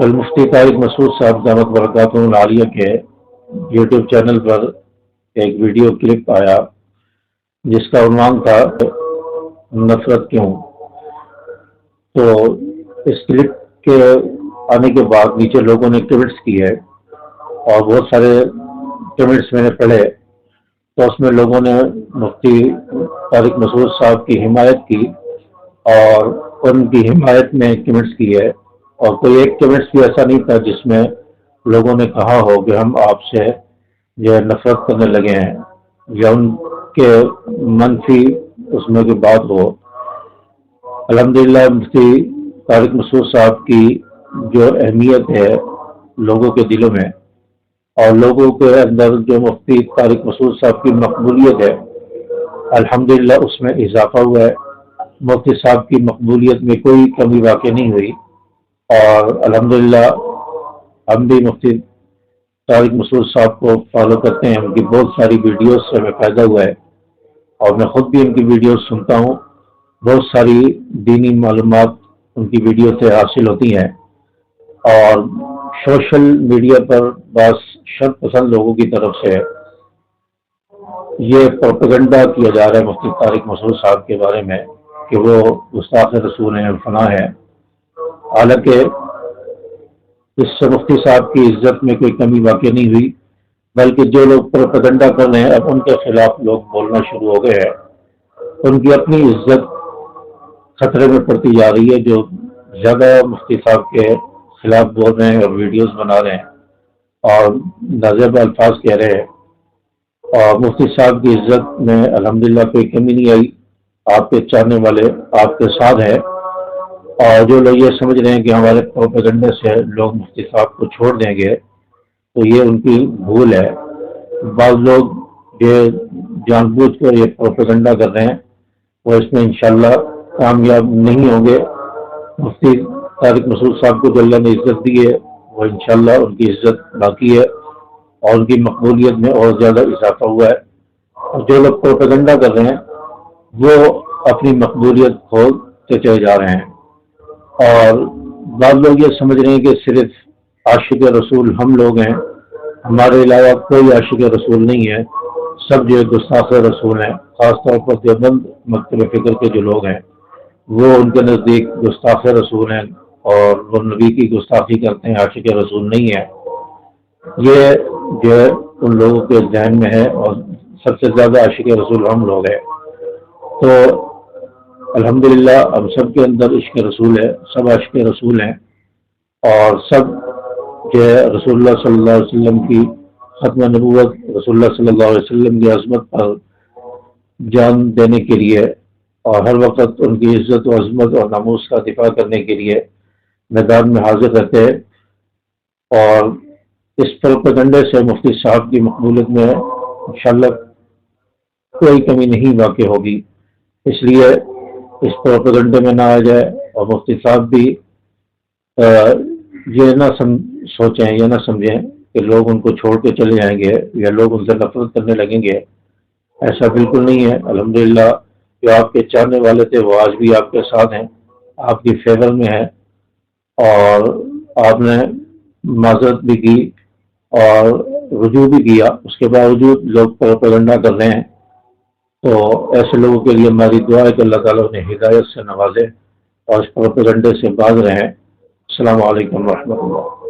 کل مفتی طارق مسعود صاحب دامت برکاتہ العالیہ کے یوٹیوب چینل پر ایک ویڈیو کلپ آیا جس کا عنوان تھا نفرت کیوں۔ تو اس کلپ کے آنے کے بعد نیچے لوگوں نے کمنٹس کی ہے اور بہت سارے کمنٹس میں نے پڑھے، تو اس میں لوگوں نے مفتی طارق مسعود صاحب کی حمایت کی اور ان کی حمایت میں کمنٹس کی ہے، اور کوئی ایک کمنٹس بھی ایسا نہیں تھا جس میں لوگوں نے کہا ہو کہ ہم آپ سے یہ نفرت کرنے لگے ہیں یا ان کے منفی اس میں کوئی بات ہو۔ الحمدللہ مفتی طارق مسعود صاحب کی جو اہمیت ہے لوگوں کے دلوں میں اور لوگوں کے اندر جو مفتی طارق مسعود صاحب کی مقبولیت ہے، الحمدللہ اس میں اضافہ ہوا ہے۔ مفتی صاحب کی مقبولیت میں کوئی کمی واقع نہیں ہوئی، اور الحمدللہ ہم بھی مفتی طارق مسعود صاحب کو فالو کرتے ہیں، ان کی بہت ساری ویڈیوز سے ہمیں فائدہ ہوا ہے اور میں خود بھی ان کی ویڈیوز سنتا ہوں۔ بہت ساری دینی معلومات ان کی ویڈیو سے حاصل ہوتی ہیں، اور سوشل میڈیا پر بعض شر پسند لوگوں کی طرف سے یہ پروپیگنڈا کیا جا رہا ہے مفتی طارق مسعود صاحب کے بارے میں کہ وہ گستاخ رسول ہیں، فنا ہے، حالانکہ اس سے مفتی صاحب کی عزت میں کوئی کمی واقع نہیں ہوئی، بلکہ جو لوگ پروپیگنڈا کر رہے ہیں اب ان کے خلاف لوگ بولنا شروع ہو گئے ہیں۔ ان کی اپنی عزت خطرے میں پڑتی جا رہی ہے جو زیادہ مفتی صاحب کے خلاف بول رہے ہیں اور ویڈیوز بنا رہے ہیں اور نازیبا الفاظ کہہ رہے ہیں، اور مفتی صاحب کی عزت میں الحمدللہ کوئی کمی نہیں آئی۔ آپ کے چاہنے والے آپ کے ساتھ ہیں، اور جو لوگ یہ سمجھ رہے ہیں کہ ہمارے پروپیگنڈے سے لوگ مفتی صاحب کو چھوڑ دیں گے تو یہ ان کی بھول ہے۔ بعض لوگ یہ جان بوجھ کر یہ پروپیگنڈا کر رہے ہیں، وہ اس میں انشاءاللہ کامیاب نہیں ہوں گے۔ مفتی طارق مسعود صاحب کو جو اللہ نے عزت دی ہے وہ انشاءاللہ ان کی عزت باقی ہے اور ان کی مقبولیت میں اور زیادہ اضافہ ہوا ہے، اور جو لوگ پروپیگنڈا کر رہے ہیں وہ اپنی مقبولیت کھوتے چلے جا رہے ہیں۔ اور بعض لوگ یہ سمجھ رہے ہیں کہ صرف عاشق رسول ہم لوگ ہیں، ہمارے علاوہ کوئی عاشق رسول نہیں ہے، سب جو گستاخ رسول ہیں۔ خاص طور پر دیوبند مکتب فکر کے جو لوگ ہیں وہ ان کے نزدیک گستاخ رسول ہیں اور وہ نبی کی گستاخی کرتے ہیں، عاشق رسول نہیں ہے۔ یہ جو ہے ان لوگوں کے ذہن میں ہے، اور سب سے زیادہ عاشق رسول ہم لوگ ہیں۔ تو الحمدللہ ہم سب کے اندر عشق رسول ہے، سب عاشق رسول ہیں، اور سب جو ہے رسول اللہ صلی اللہ علیہ وسلم کی ختم نبوت، رسول اللہ صلی اللہ علیہ وسلم کی عظمت پر جان دینے کے لیے اور ہر وقت ان کی عزت و عظمت اور ناموس کا دفاع کرنے کے لیے میدان میں حاضر رہتے ہیں، اور اس پروپیگنڈے سے مفتی صاحب کی مقبولیت میں انشاءاللہ کوئی کمی نہیں واقع ہوگی۔ اس لیے اس پروپیگنڈے میں نہ آ جائے، اور مفتی صاحب بھی یہ نہ سوچیں، یہ نہ سمجھیں کہ لوگ ان کو چھوڑ کے چلے جائیں گے یا لوگ ان سے نفرت کرنے لگیں گے۔ ایسا بالکل نہیں ہے۔ الحمدللہ جو آپ کے چاہنے والے تھے وہ آج بھی آپ کے ساتھ ہیں، آپ کی فیور میں ہیں، اور آپ نے معذرت بھی کی اور رجوع بھی کیا، اس کے باوجود لوگ پروپیگنڈا کر رہے ہیں۔ تو ایسے لوگوں کے لیے ہماری دعا ہے کہ اللہ تعالیٰ انہیں ہدایت سے نوازے اور اس پروپیگنڈے سے باز رہیں۔ السلام علیکم ورحمۃ اللہ۔